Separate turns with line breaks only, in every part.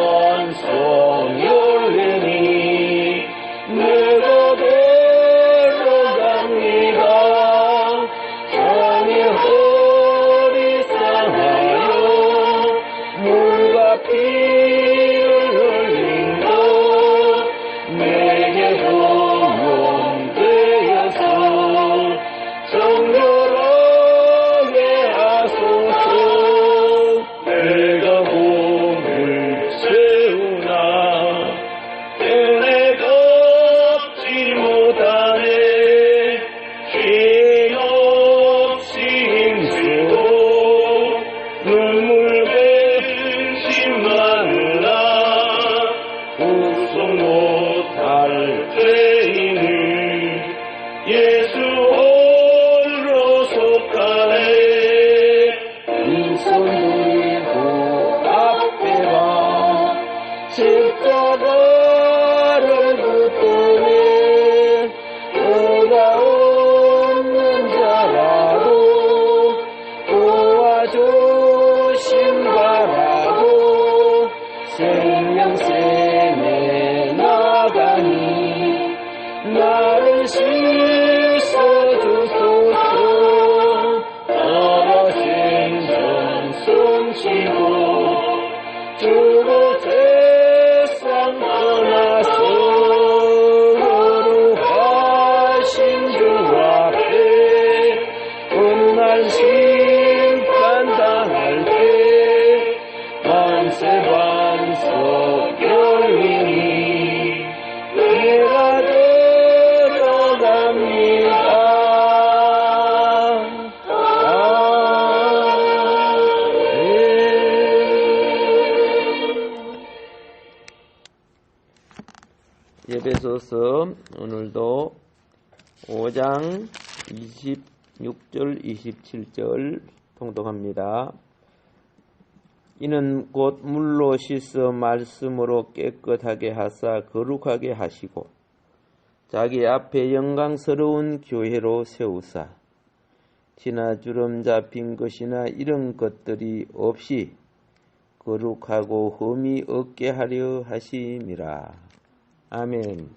만세반성 열리니 내가 걸어갑니다. 장의 허리 상하여 물과 피를 흘린다. 내게 호용되어서 정결하게 하소서. 내가 공을 세우나 때내 갚지 못하네. 쉼없이 힘쓰고 눈물 뱉지 마누라. 구속 못할 죄인을 예수 홀로 속하네. 이 손 들고 앞에 봐. 십자가를 붙드네. 내가 없는 자라도 도와주신 바라고 생명샘에 나가니 나를 씻어주소서. 떨어진 손 손치고 주로 세상 떠나서 거룩하신 주 앞에 훗날 심판당할 때 만세반석 열리니 내가 들어갑니다. 예배소서 오늘도 5장 26절 27절 통독합니다. 이는 곧 물로 씻어 말씀으로 깨끗하게 하사 거룩하게 하시고 자기 앞에 영광스러운 교회로 세우사 티나 주름 잡힌 것이나 이런 것들이 없이 거룩하고 흠이 없게 하려 하심이라. 아멘.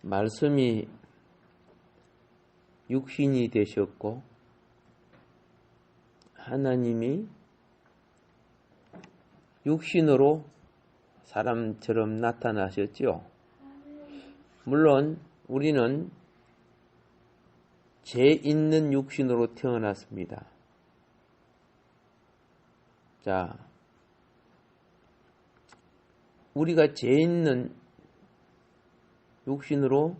말씀이 육신이 되셨고 하나님이 육신으로 사람처럼 나타나셨죠. 물론 우리는 죄 있는 육신으로 태어났습니다. 자, 우리가 죄 있는 육신으로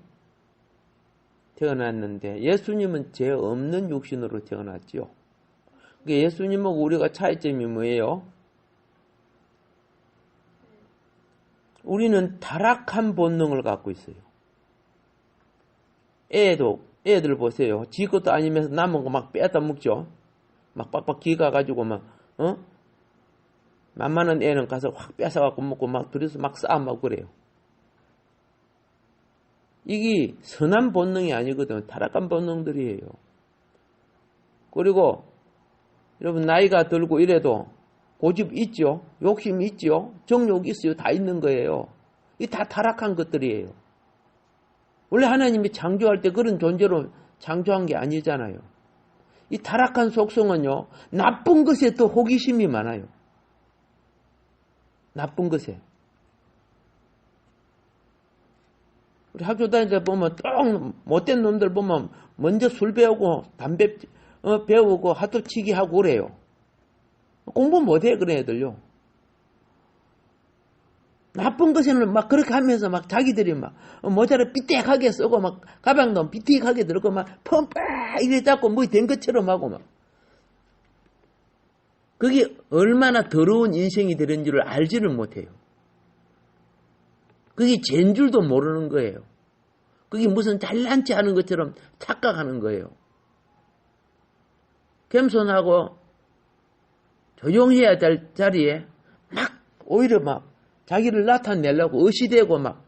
태어났는데 예수님은 죄 없는 육신으로 태어났죠. 그러니까 예수님하고 우리가 차이점이 뭐예요? 우리는 타락한 본능을 갖고 있어요. 애들 보세요. 지 것도 아니면서 남은 거 막 빼다 먹죠. 막 빡빡 기가가지고 막 만만한 애는 가서 확 뺏어갖고 먹고 막 둘이서 막 싸움하고 그래요. 이게 선한 본능이 아니거든요. 타락한 본능들이에요. 그리고 여러분 나이가 들고 이래도 고집 있죠. 욕심 있죠. 정욕 있어요. 다 있는 거예요. 이 다 타락한 것들이에요. 원래 하나님이 창조할 때 그런 존재로 창조한 게 아니잖아요. 이 타락한 속성은요. 나쁜 것에 더 호기심이 많아요. 나쁜 것에. 우리 학교 다닐 때 보면 똥 못된 놈들 보면 먼저 술 배우고 담배 배우고 하도치기 하고 그래요. 공부 못해 그런 애들요. 나쁜 것에는 막 그렇게 하면서 막 자기들이 막 모자를 삐뚤하게 쓰고 막 가방도 삐뚤하게 들고 막 펌빠 이래 잡고 뭐 된 것처럼 하고 막. 그게 얼마나 더러운 인생이 되는 줄을 알지를 못해요. 그게 죄인 줄도 모르는 거예요. 그게 무슨 잘난 체 하는 것처럼 착각하는 거예요. 겸손하고 조용해야 될 자리에 막 오히려 막 자기를 나타내려고 의시되고 막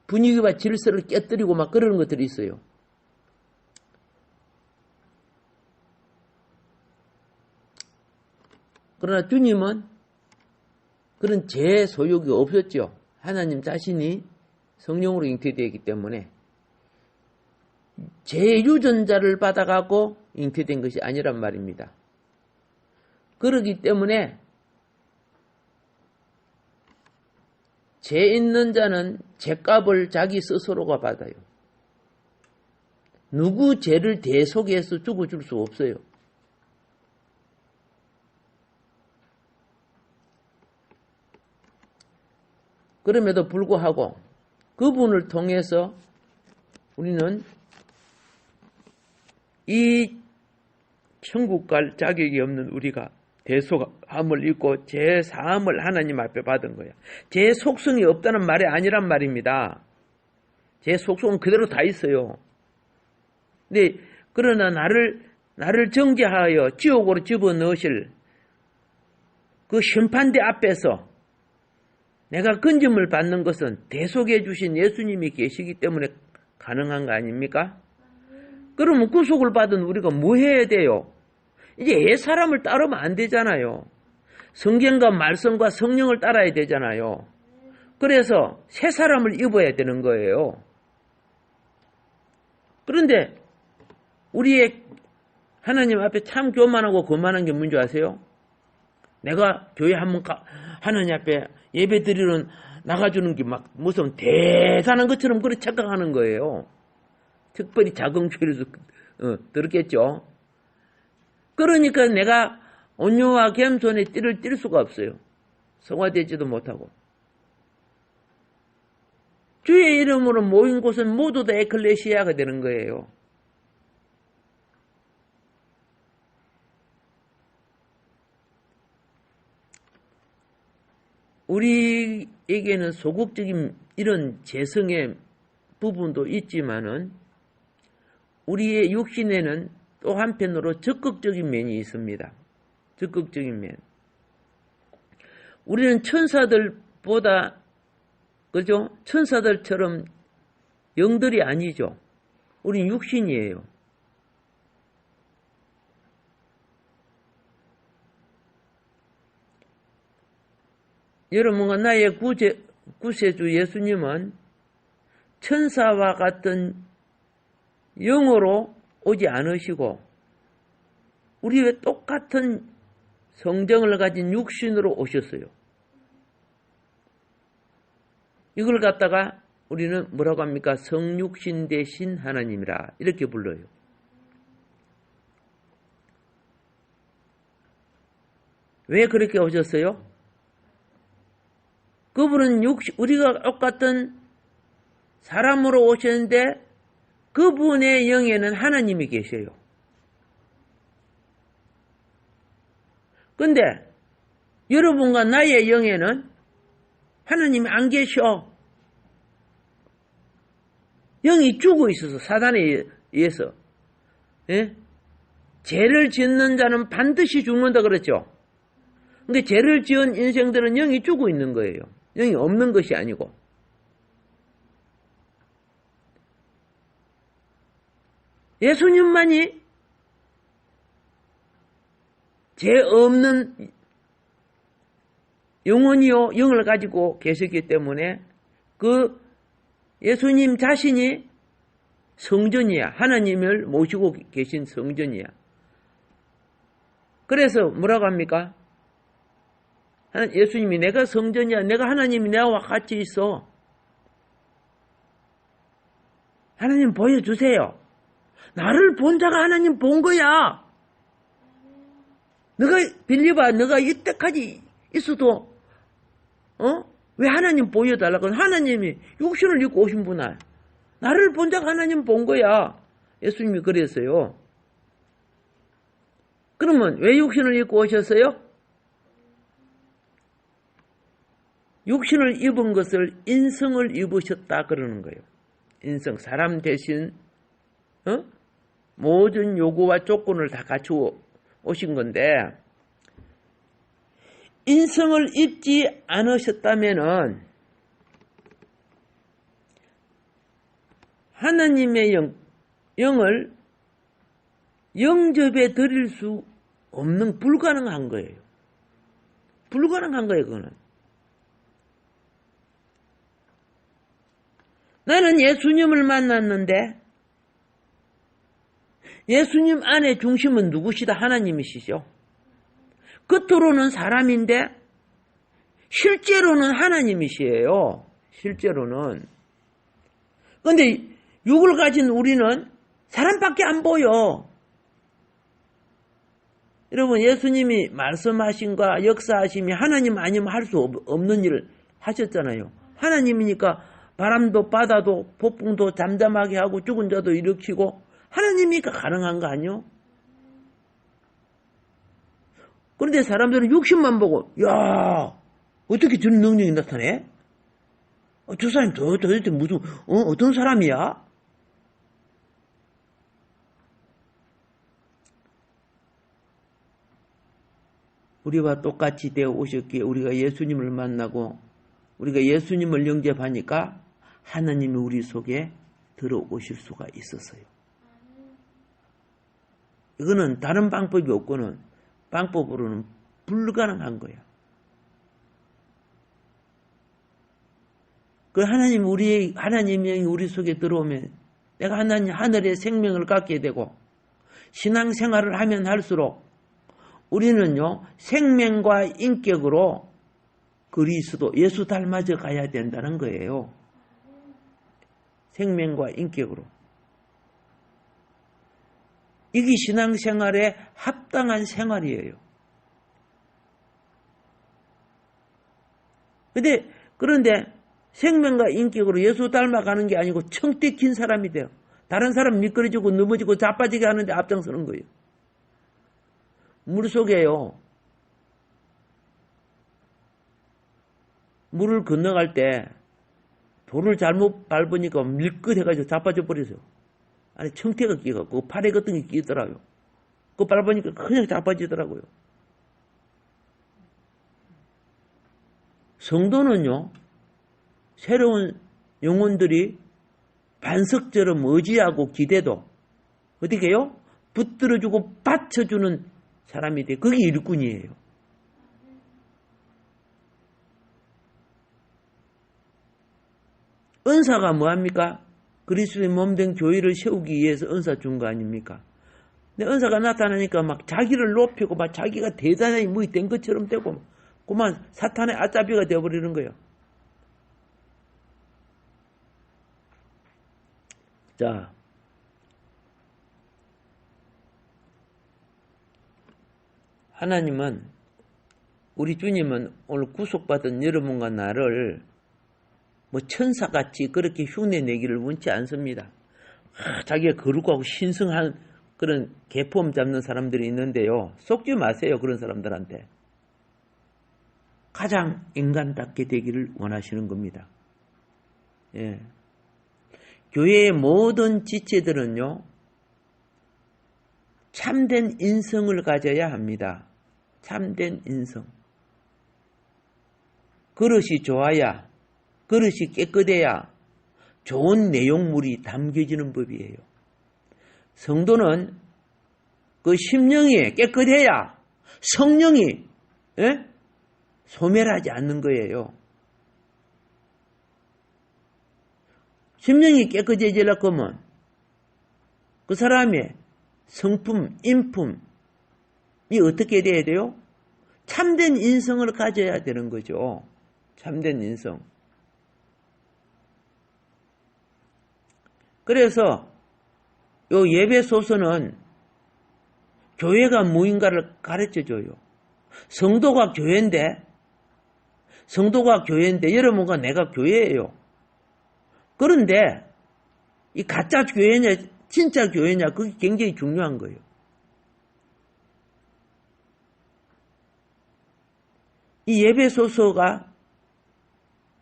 분위기와 질서를 깨뜨리고 막 그러는 것들이 있어요. 그러나 주님은 그런 제 소욕이 없었죠. 하나님 자신이 성령으로 잉태되었기 때문에 제 유전자를 받아가고 잉태된 것이 아니란 말입니다. 그렇기 때문에 죄 있는 자는 죄값을 자기 스스로가 받아요. 누구 죄를 대속해서 죽어줄 수 없어요. 그럼에도 불구하고 그분을 통해서 우리는 이 천국 갈 자격이 없는 우리가 대속함을 입고 제 사함을 하나님 앞에 받은 거야. 제 속성이 없다는 말이 아니란 말입니다. 제 속성은 그대로 다 있어요. 근데 그러나 나를 정죄하여 지옥으로 집어넣으실 그 심판대 앞에서 내가 건짐을 받는 것은 대속해 주신 예수님이 계시기 때문에 가능한 거 아닙니까? 그러면 구속을 받은 우리가 뭐 해야 돼요? 이제 옛사람을 따르면 안 되잖아요. 성경과 말씀과 성령을 따라야 되잖아요. 그래서 새 사람을 입어야 되는 거예요. 그런데 우리의 하나님 앞에 참 교만하고 거만한 게 뭔지 아세요? 내가 교회 한번 하나님 앞에 예배 드리러 나가주는 게 막 무슨 대단한 것처럼 그렇게 착각하는 거예요. 특별히 작은 교회에서 들었겠죠. 그러니까 내가 온유와 겸손의 띠를 띨 수가 없어요. 성화되지도 못하고. 주의 이름으로 모인 곳은 모두 다 에클레시아가 되는 거예요. 우리에게는 소극적인 이런 재성의 부분도 있지만은 우리의 육신에는 또 한편으로 적극적인 면이 있습니다. 적극적인 면. 우리는 천사들보다, 그죠? 천사들처럼 영들이 아니죠. 우리는 육신이에요. 여러분과 나의 구세주 예수님은 천사와 같은 영으로 오지 않으시고 우리의 똑같은 성정을 가진 육신으로 오셨어요. 이걸 갖다가 우리는 뭐라고 합니까? 성육신 대신 하나님이라 이렇게 불러요. 왜 그렇게 오셨어요? 그분은 우리가 똑같은 사람으로 오셨는데 그분의 영에는 하나님이 계셔요. 근데 여러분과 나의 영에는 하나님이 안 계셔. 영이 죽어 있어서 사단에 의해서. 예? 죄를 짓는 자는 반드시 죽는다 그랬죠. 근데 죄를 지은 인생들은 영이 죽어 있는 거예요. 영이 없는 것이 아니고. 예수님만이 죄 없는 영혼이요 영을 가지고 계시기 때문에 그 예수님 자신이 성전이야. 하나님을 모시고 계신 성전이야. 그래서 뭐라고 합니까? 예수님이 내가 성전이야. 내가 하나님이 나와 같이 있어. 하나님 보여주세요. 나를 본 자가 하나님 본 거야. 너가 빌리봐. 너가 이때까지 있어도 왜 하나님 보여달라고? 하나님이 육신을 입고 오신 분아. 나를 본 자가 하나님 본 거야. 예수님이 그랬어요. 그러면 왜 육신을 입고 오셨어요? 육신을 입은 것을 인성을 입으셨다 그러는 거예요. 인성, 사람 대신 모든 요구와 조건을 다 갖추어 오신 건데 인성을 입지 않으셨다면은 하나님의 영을 영접해 드릴 수 없는 불가능한 거예요. 불가능한 거예요, 그거는. 나는 예수님을 만났는데 예수님 안에 중심은 누구시다? 하나님이시죠. 겉으로는 사람인데 실제로는 하나님이시에요. 실제로는. 그런데 육을 가진 우리는 사람밖에 안 보여. 여러분, 예수님이 말씀하신과 역사하심이 하나님 아니면 할 수 없는 일을 하셨잖아요. 하나님이니까 바람도 바다도 폭풍도 잠잠하게 하고 죽은 자도 일으키고 하나님이니까 가능한 거 아니요? 그런데 사람들은 육신만 보고 야, 어떻게 저런 능력이 나타내? 저 사람이 도대체 무슨 어떤 사람이야? 우리와 똑같이 되어 오셨기에 우리가 예수님을 만나고 우리가 예수님을 영접하니까 하나님이 우리 속에 들어오실 수가 있었어요. 이거는 다른 방법이 없고는 방법으로는 불가능한 거야. 그 하나님이 우리 속에 들어오면 내가 하늘의 생명을 갖게 되고 신앙생활을 하면 할수록 우리는요, 생명과 인격으로 그리스도, 예수 닮아져 가야 된다는 거예요. 생명과 인격으로. 이게 신앙생활에 합당한 생활이에요. 그런데 생명과 인격으로 예수 닮아가는 게 아니고 청대 긴 사람이 돼요. 다른 사람 미끄러지고 넘어지고 자빠지게 하는데 앞장서는 거예요. 물속에요. 물을 건너갈 때 돌을 잘못 밟으니까 밀끗해가지고 자빠져 버려서 안에 청태가 끼어갖고 팔에 같은 게 끼더라고요. 그거 밟으니까 그냥 자빠지더라고요. 성도는요, 새로운 영혼들이 반석처럼 의지하고 기대도 어떻게 해요? 붙들어주고 받쳐주는 사람이 돼. 그게 일꾼이에요. 은사가 뭐합니까? 그리스도의 몸된 교회를 세우기 위해서 은사 준 거 아닙니까? 근데 은사가 나타나니까 막 자기를 높이고 막 자기가 대단히 뭐 된 것처럼 되고 그만 사탄의 아짜비가 되어버리는 거예요. 자, 하나님은 우리 주님은 오늘 구속받은 여러분과 나를 뭐 천사같이 그렇게 흉내내기를 원치 않습니다. 자기가 거룩하고 신성한 그런 계폼 잡는 사람들이 있는데요. 속지 마세요. 그런 사람들한테. 가장 인간답게 되기를 원하시는 겁니다. 예. 교회의 모든 지체들은요. 참된 인성을 가져야 합니다. 참된 인성. 그릇이 좋아야, 그릇이 깨끗해야 좋은 내용물이 담겨지는 법이에요. 성도는 그 심령이 깨끗해야 성령이 소멸하지 않는 거예요. 심령이 깨끗해지려고 하면 그 사람의 성품, 인품이 어떻게 돼야 돼요? 참된 인성을 가져야 되는 거죠. 참된 인성. 그래서 요 예배소서는 교회가 무인가를 가르쳐줘요. 성도가 교회인데 여러분과 내가 교회예요. 그런데 이 가짜 교회냐 진짜 교회냐 그게 굉장히 중요한 거예요. 이 예배소서가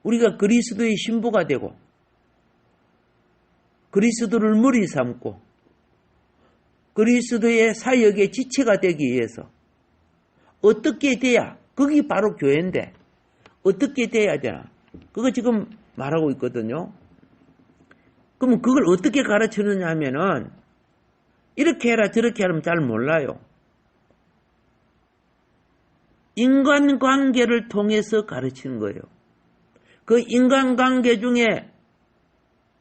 우리가 그리스도의 신부가 되고 그리스도를 머리 삼고 그리스도의 사역의 지체가 되기 위해서 어떻게 돼야 그게 바로 교회인데 어떻게 돼야 되나 그거 지금 말하고 있거든요. 그럼 그걸 어떻게 가르치느냐 하면은 이렇게 해라 저렇게 하면 잘 몰라요. 인간관계를 통해서 가르치는 거예요. 그 인간관계 중에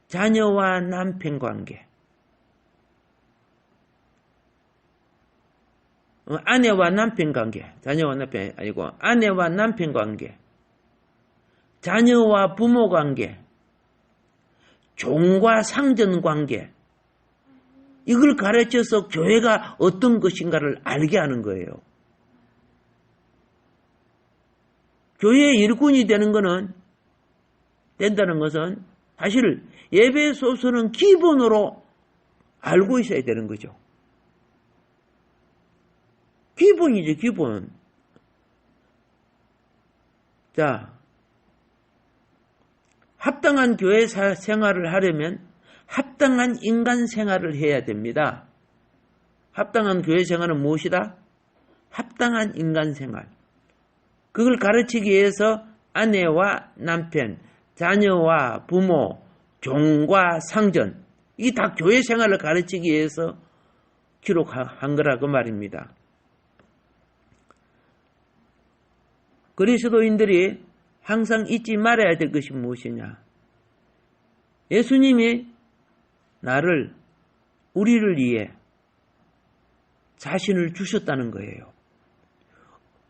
자녀와 남편 관계, 아내와 남편 관계, 자녀와 남편 아니고 아내와 남편 관계, 자녀와 부모 관계, 종과 상전 관계, 이걸 가르쳐서 교회가 어떤 것인가를 알게 하는 거예요. 교회의 일꾼이 된다는 것은 사실 예배소서는 기본으로 알고 있어야 되는 거죠. 기본이죠, 기본. 자, 합당한 교회 생활을 하려면 합당한 인간 생활을 해야 됩니다. 합당한 교회 생활은 무엇이다? 합당한 인간 생활. 그걸 가르치기 위해서 아내와 남편, 자녀와 부모, 종과 상전, 이게 다 교회 생활을 가르치기 위해서 기록한 거라 그 말입니다. 그리스도인들이 항상 잊지 말아야 될 것이 무엇이냐? 예수님이 우리를 위해 자신을 주셨다는 거예요.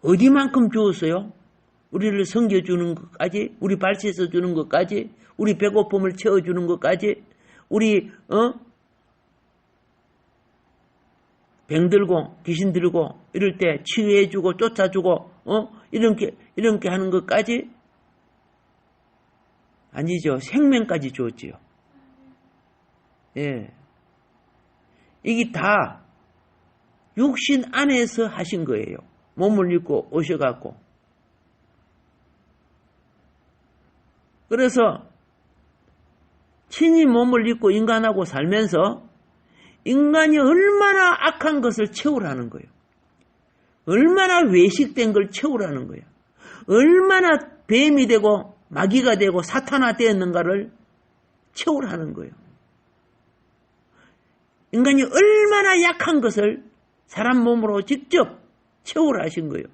어디만큼 주었어요? 우리를 섬겨주는 것까지, 우리 발치해서 주는 것까지, 우리 배고픔을 채워주는 것까지, 우리 병 들고 귀신 들고 이럴 때 치유해주고 쫓아주고 이렇게 하는 것까지 아니죠. 생명까지 줬지요. 예, 이게 다 육신 안에서 하신 거예요. 몸을 입고 오셔갖고. 그래서 친히 몸을 입고 인간하고 살면서 인간이 얼마나 악한 것을 채우라는 거예요. 얼마나 외식된 걸 채우라는 거예요. 얼마나 뱀이 되고 마귀가 되고 사탄화 되었는가를 채우라는 거예요. 인간이 얼마나 약한 것을 사람 몸으로 직접 채우라 하신 거예요.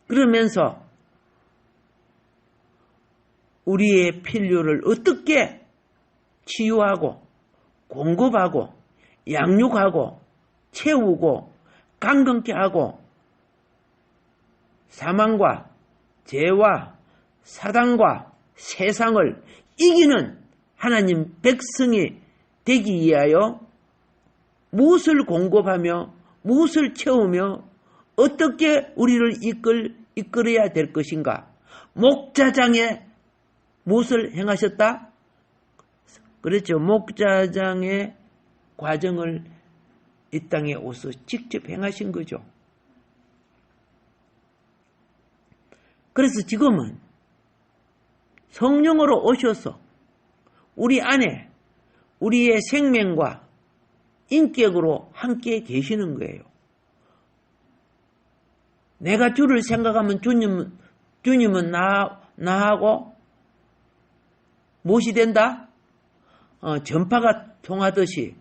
그러면서 우리의 필요를 어떻게 치유하고 공급하고 양육하고 채우고 강건케 하고 사망과 죄와 사단과 세상을 이기는 하나님 백성이 되기 위하여 무엇을 공급하며 무엇을 채우며 어떻게 우리를 이끌어야 될 것인가? 목자장에 무엇을 행하셨다? 그렇죠. 목자장의 과정을 이 땅에 오서 직접 행하신 거죠. 그래서 지금은 성령으로 오셔서 우리 안에 우리의 생명과 인격으로 함께 계시는 거예요. 내가 주를 생각하면 주님은 나하고 무엇이 된다? 전파가 통하듯이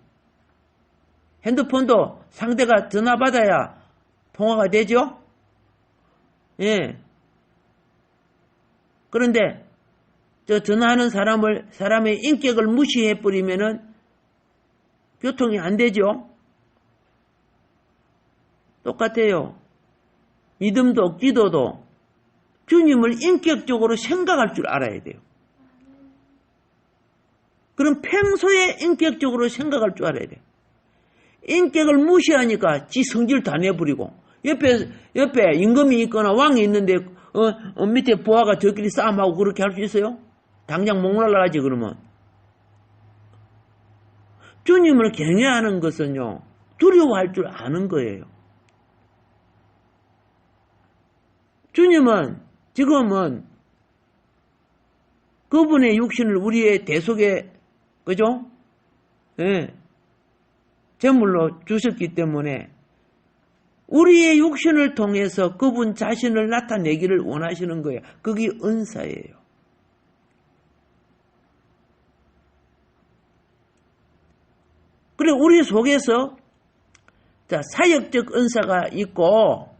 핸드폰도 상대가 전화 받아야 통화가 되죠? 예. 그런데 저 전화하는 사람의 인격을 무시해버리면은 교통이 안 되죠? 똑같아요. 믿음도 기도도 주님을 인격적으로 생각할 줄 알아야 돼요. 그럼 평소에 인격적으로 생각할 줄 알아야 돼요. 인격을 무시하니까 지 성질 다 내버리고 옆에 임금이 있거나 왕이 있는데 밑에 부하가 저끼리 싸움하고 그렇게 할 수 있어요? 당장 목 날라가지 그러면. 주님을 경외하는 것은요 두려워할 줄 아는 거예요. 주님은 지금은 그분의 육신을 우리의 대속에 그죠? 예. 제물로 주셨기 때문에 우리의 육신을 통해서 그분 자신을 나타내기를 원하시는 거예요. 그게 은사예요. 그래 우리 속에서 자, 사역적 은사가 있고,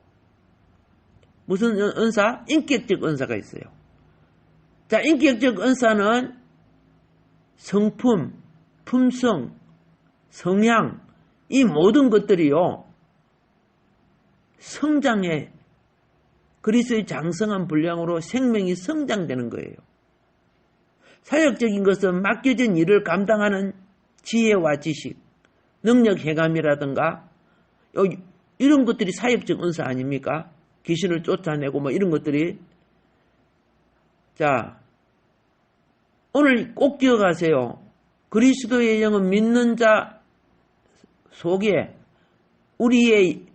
무슨 은사? 인격적 은사가 있어요. 자, 인격적 은사는 성품, 품성, 성향, 이 모든 것들이요, 성장해, 그리스도의 장성한 분량으로 생명이 성장되는 거예요. 사역적인 것은 맡겨진 일을 감당하는 지혜와 지식, 능력 해감이라든가 이런 것들이 사역적 은사 아닙니까? 귀신을 쫓아내고 뭐 이런 것들이. 자, 오늘 꼭 기억하세요. 그리스도의 영은 믿는 자 속에 우리의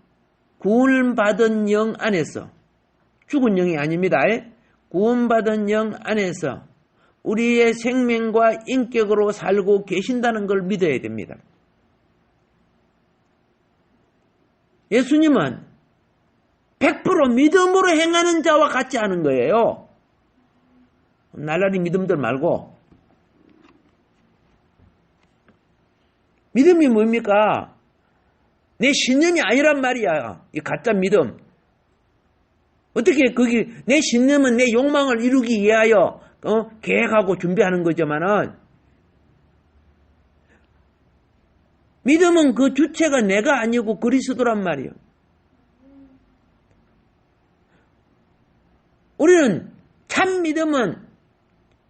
구원받은 영 안에서, 죽은 영이 아닙니다. 구원받은 영 안에서 우리의 생명과 인격으로 살고 계신다는 걸 믿어야 됩니다. 예수님은 100% 믿음으로 행하는 자와 같지 않은 거예요. 날라리 믿음들 말고. 믿음이 뭡니까? 내 신념이 아니란 말이야. 이 가짜 믿음. 어떻게 거기 내 신념은 내 욕망을 이루기 위하여 계획하고 준비하는 거지만은, 믿음은 그 주체가 내가 아니고 그리스도란 말이에요. 우리는 참 믿음은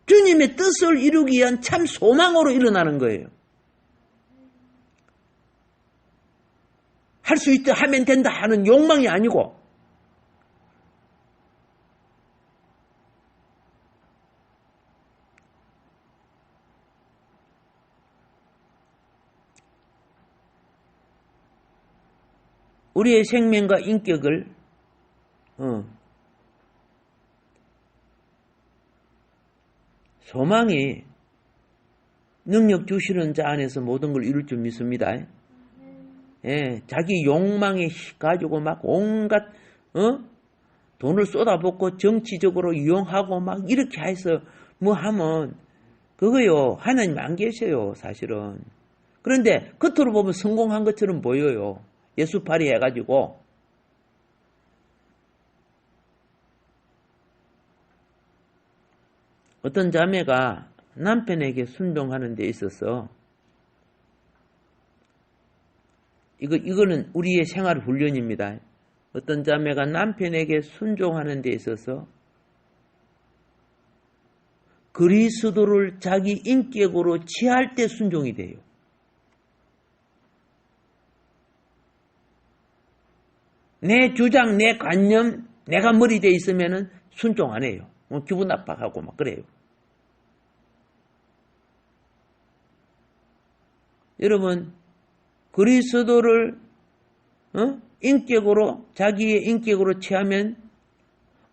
주님의 뜻을 이루기 위한 참 소망으로 일어나는 거예요. 할 수 있다, 하면 된다 하는 욕망이 아니고, 우리의 생명과 인격을 소망이 능력 주시는 자 안에서 모든 걸 이룰 줄 믿습니다. 예, 자기 욕망에 가지고 막 온갖 돈을 쏟아붓고 정치적으로 이용하고 막 이렇게 해서 뭐 하면 그거요, 하나님 안 계셔요, 사실은. 그런데 겉으로 보면 성공한 것처럼 보여요. 예수팔이 해가지고. 어떤 자매가 남편에게 순종하는 데 있어서, 이거는 우리의 생활 훈련입니다. 어떤 자매가 남편에게 순종하는 데 있어서 그리스도를 자기 인격으로 취할 때 순종이 돼요. 내 주장, 내 관념, 내가 머리에 있으면은 순종 안 해요. 기분 나빠하고 막 그래요. 여러분, 그리스도를 인격으로, 자기의 인격으로 취하면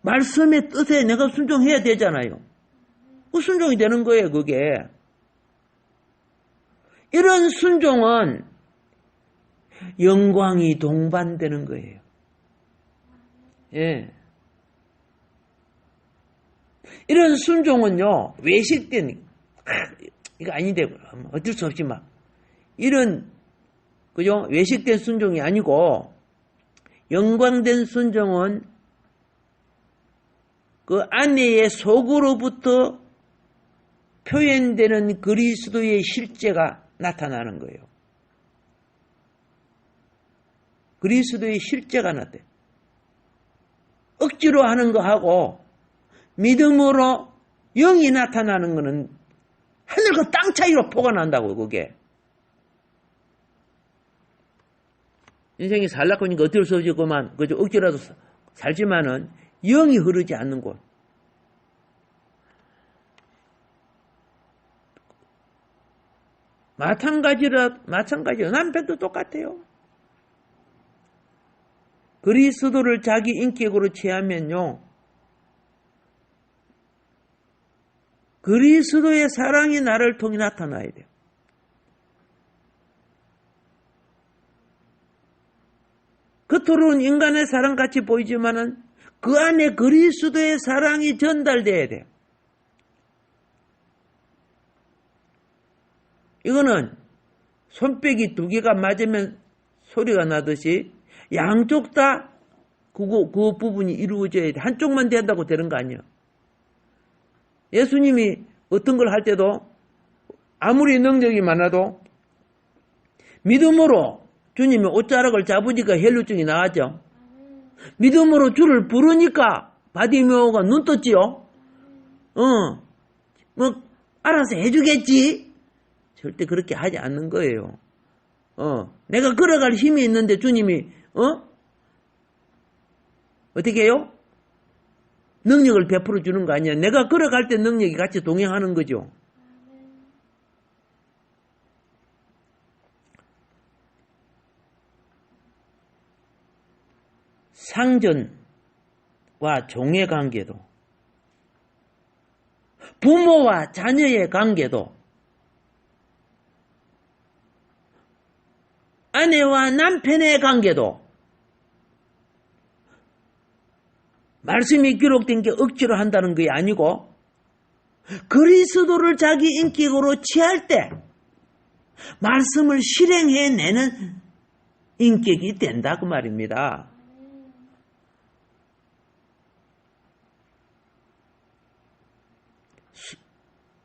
말씀의 뜻에 내가 순종해야 되잖아요. 그 순종이 되는 거예요, 그게. 이런 순종은 영광이 동반되는 거예요. 예. 이런 순종은요, 외식된, 이거 아닌데, 어쩔 수 없지 막. 이런, 그죠? 외식된 순종이 아니고, 영광된 순종은 그 아내의 속으로부터 표현되는 그리스도의 실제가 나타나는 거예요. 그리스도의 실제가 나타나요. 억지로 하는 거하고 믿음으로 영이 나타나는 거는 하늘과 땅 차이로 포가 난다고, 그게. 인생이 살라고 하니까 어쩔 수 없이 그만, 그저 억지라도 살지만은 영이 흐르지 않는 곳. 마찬가지로 남편도 똑같아요. 그리스도를 자기 인격으로 취하면요, 그리스도의 사랑이 나를 통해 나타나야 돼요. 겉으로는 인간의 사랑같이 보이지만은 그 안에 그리스도의 사랑이 전달돼야 돼요. 이거는 손뼉이 두 개가 맞으면 소리가 나듯이 양쪽 다 그 부분이 이루어져야 돼. 한쪽만 된다고 되는 거 아니야. 예수님이 어떤 걸 할 때도 아무리 능력이 많아도 믿음으로 주님이 옷자락을 잡으니까 혈루증이 나왔죠. 믿음으로 주를 부르니까 바디메오가 눈 떴지요. 뭐 알아서 해주겠지. 절대 그렇게 하지 않는 거예요. 내가 걸어갈 힘이 있는데 주님이 어떻게 해요? 능력을 베풀어 주는 거 아니야. 내가 걸어갈 때 능력이 같이 동행하는 거죠. 상전과 종의 관계도, 부모와 자녀의 관계도, 아내와 남편의 관계도 말씀이 기록된 게 억지로 한다는 게 아니고 그리스도를 자기 인격으로 취할 때 말씀을 실행해내는 인격이 된다 그 말입니다.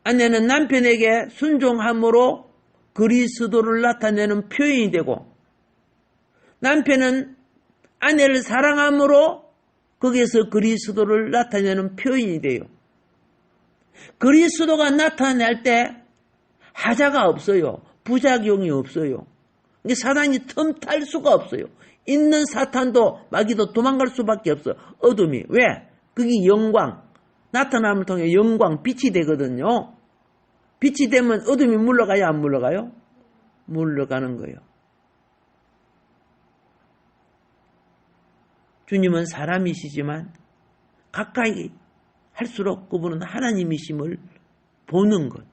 아내는 남편에게 순종함으로 그리스도를 나타내는 표현이 되고 남편은 아내를 사랑함으로 거기에서 그리스도를 나타내는 표현이 돼요. 그리스도가 나타날 때 하자가 없어요. 부작용이 없어요. 사단이 틈탈 수가 없어요. 있는 사탄도 마귀도 도망갈 수밖에 없어. 어둠이. 왜? 그게 영광. 나타남을 통해 영광, 빛이 되거든요. 빛이 되면 어둠이 물러가요? 안 물러가요? 물러가는 거예요. 주님은 사람이시지만 가까이 할수록 그분은 하나님이심을 보는 것.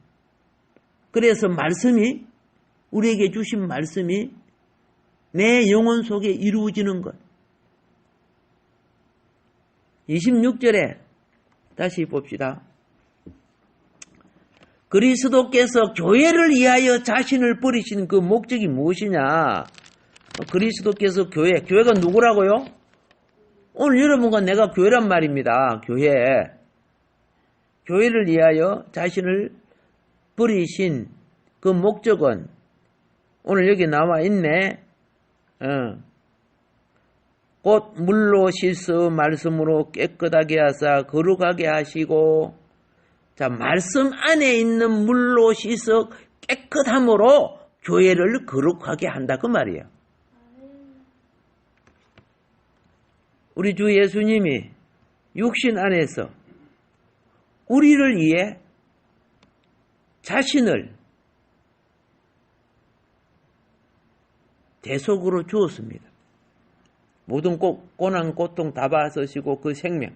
그래서 말씀이, 우리에게 주신 말씀이 내 영혼 속에 이루어지는 것. 26절에 다시 봅시다. 그리스도께서 교회를 위하여 자신을 버리신 그 목적이 무엇이냐? 그리스도께서 교회가 누구라고요? 오늘 여러분과 내가 교회란 말입니다. 교회를 위하여 자신을 버리신 그 목적은 오늘 여기 나와 있네. 곧 물로 씻어 말씀으로 깨끗하게 하사 거룩하게 하시고, 자, 말씀 안에 있는 물로 씻어 깨끗함으로 교회를 거룩하게 한다 그 말이에요. 우리 주 예수님이 육신 안에서 우리를 위해 자신을 대속으로 주었습니다. 모든 고난 고통 다 받으시고 그 생명.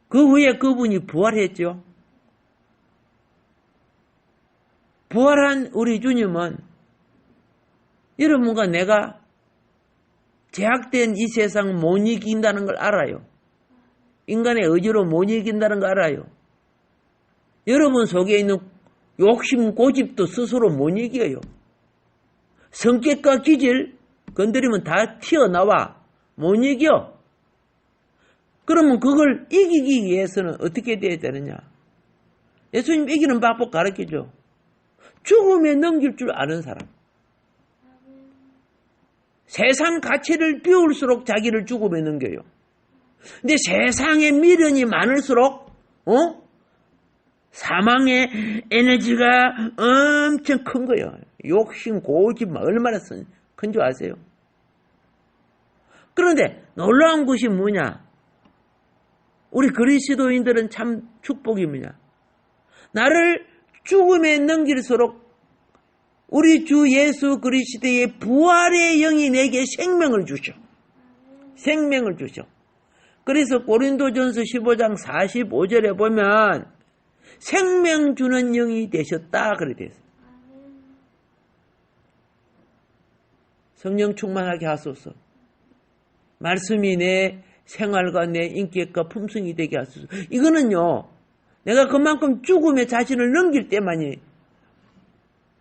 그 후에 그분이 부활했죠. 부활한 우리 주님은 여러분과 내가 제약된 이 세상 못 이긴다는 걸 알아요. 인간의 의지로 못 이긴다는 걸 알아요. 여러분 속에 있는 욕심, 고집도 스스로 못 이겨요. 성격과 기질 건드리면 다 튀어나와. 못 이겨. 그러면 그걸 이기기 위해서는 어떻게 돼야 되느냐? 예수님 이기는 방법 가르쳐줘. 죽음에 넘길 줄 아는 사람. 세상 가치를 비울수록 자기를 죽음에 넘겨요. 근데 세상에 미련이 많을수록 사망의 에너지가 엄청 큰 거예요. 욕심, 고집 얼마나 큰 줄 아세요? 그런데 놀라운 것이 뭐냐? 우리 그리스도인들은 참 축복이 뭐냐? 나를 죽음에 넘길수록 우리 주 예수 그리스도의 부활의 영이 내게 생명을 주셔. 생명을 주셔. 그래서 고린도전서 15장 45절에 보면 생명 주는 영이 되셨다 그래 됐어. 성령 충만하게 하소서. 말씀이 내 생활과 내 인격과 품성이 되게 하소서. 이거는요, 내가 그만큼 죽음에 자신을 넘길 때만이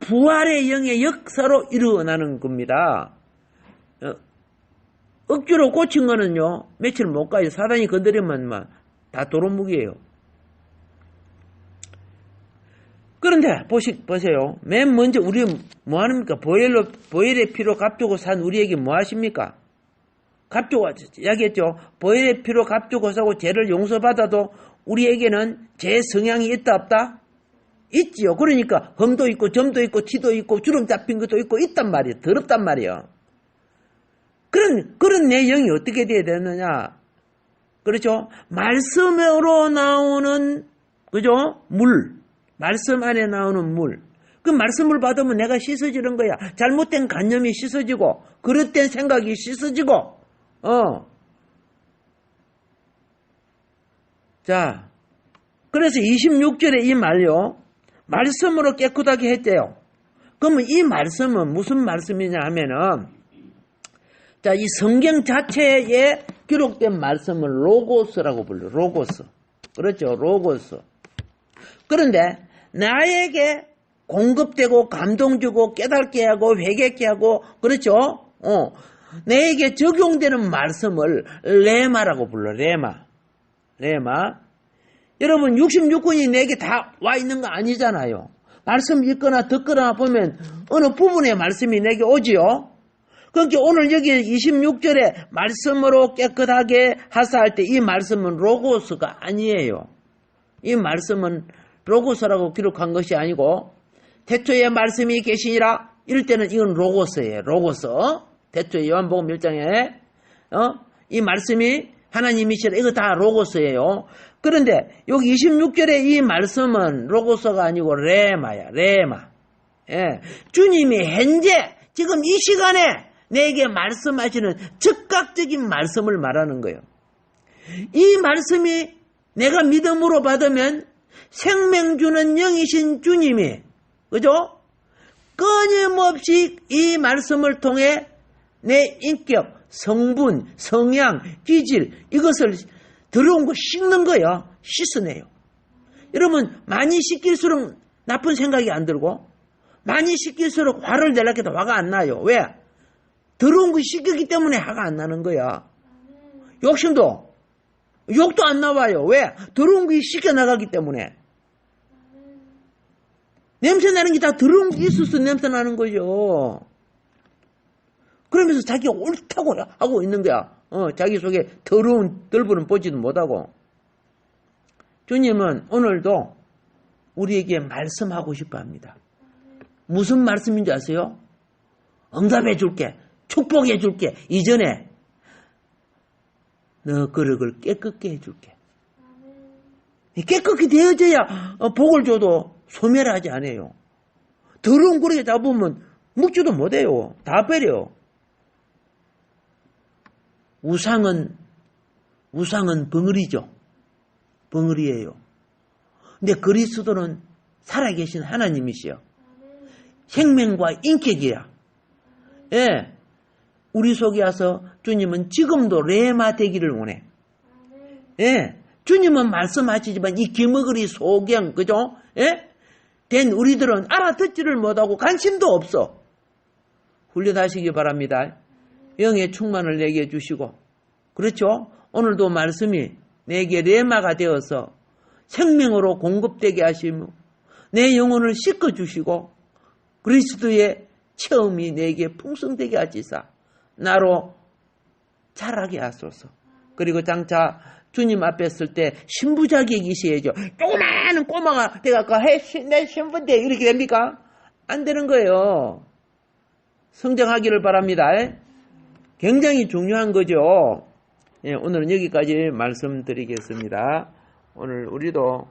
부활의 영의 역사로 일어나는 겁니다. 억지로 고친 거는요, 며칠 못 가요. 사단이 건드리면 다 도루묵이에요. 그런데 보세요. 맨 먼저 우리 뭐 합니까? 보혈의 피로 값주고 산 우리에게 뭐 하십니까? 값주고 이야기했죠. 보혈의 피로 값주고 사고 죄를 용서받아도 우리에게는 죄 성향이 있다 없다? 있지요. 그러니까 흠도 있고 점도 있고 티도 있고 주름 잡힌 것도 있고 있단 말이에요. 더럽단 말이에요. 그런 내용이 어떻게 돼야 되느냐? 그렇죠? 말씀으로 나오는, 그죠? 말씀 안에 나오는 물. 그 말씀을 받으면 내가 씻어지는 거야. 잘못된 관념이 씻어지고, 그릇된 생각이 씻어지고, 자, 그래서 26절에 이 말요. 말씀으로 깨끗하게 했대요. 그러면 이 말씀은 무슨 말씀이냐 하면은, 자, 이 성경 자체에 기록된 말씀을 로고스라고 불러요. 로고스. 그렇죠. 로고스. 그런데 나에게 공급되고 감동주고 깨닫게 하고 회개케 하고, 그렇죠. 내게 적용되는 말씀을 레마라고 불러요. 레마. 여러분 66권이 내게 다 와 있는 거 아니잖아요. 말씀 읽거나 듣거나 보면 어느 부분의 말씀이 내게 오지요. 그러니까 오늘 여기 26절에 말씀으로 깨끗하게 하사 할 때 이 말씀은 로고스가 아니에요. 이 말씀은 로고스라고 기록한 것이 아니고 태초에 말씀이 계시니라 이럴 때는 이건 로고스예요. 로고스. 태초에 요한복음 1장에 이 말씀이 하나님이시라 이거 다 로고스예요. 그런데 여기 26절에 이 말씀은 로고스가 아니고 레마야. 레마. 예. 주님이 현재 지금 이 시간에 내게 말씀하시는 즉각적인 말씀을 말하는 거예요. 이 말씀이 내가 믿음으로 받으면 생명 주는 영이신 주님이, 그죠? 끊임없이 이 말씀을 통해 내 인격, 성분, 성향, 기질 이것을 더러운 거 씻는 거예요. 씻어내요. 여러분 많이 씻길수록 나쁜 생각이 안 들고 많이 씻길수록 화를 내려고 해도 화가 안 나요. 왜? 더러운 거 씻겼기 때문에 화가 안 나는 거야. 욕심도 욕도 안 나와요. 왜? 더러운 거 씻겨 나가기 때문에. 냄새 나는 게 다 더러운 게 있어서 냄새 나는 거죠. 그러면서 자기가 옳다고 하고 있는 거야. 자기 속에 더러운 덜불은 보지도 못하고. 주님은 오늘도 우리에게 말씀하고 싶어 합니다. 무슨 말씀인지 아세요? 응답해 줄게. 축복해 줄게. 이전에 너 그릇을 깨끗게 해 줄게. 깨끗게 되어져야 복을 줘도 소멸하지 않아요. 더러운 그릇에 잡으면 묵지도 못해요. 다 버려. 우상은 벙어리죠. 벙어리예요. 근데 그리스도는 살아계신 하나님이시여. 생명과 인격이야. 예. 우리 속에 와서 주님은 지금도 레마 되기를 원해. 예. 주님은 말씀하시지만 이 기머거리 소경, 그죠? 예? 된 우리들은 알아듣지를 못하고 관심도 없어. 훈련하시기 바랍니다. 영의 충만을 내게 주시고, 그렇죠? 오늘도 말씀이 내게 레마가 되어서 생명으로 공급되게 하시며 내 영혼을 씻어주시고 그리스도의 체험이 내게 풍성되게 하시사 나로 자라게 하소서. 그리고 장차 주님 앞에 쓸 때 신부 자격이 있어야죠. 조그마한 꼬마가 돼갖고 내 신부인데 이렇게 됩니까? 안 되는 거예요. 성장하기를 바랍니다. 굉장히 중요한 거죠. 예, 오늘은 여기까지 말씀드리겠습니다. 오늘 우리도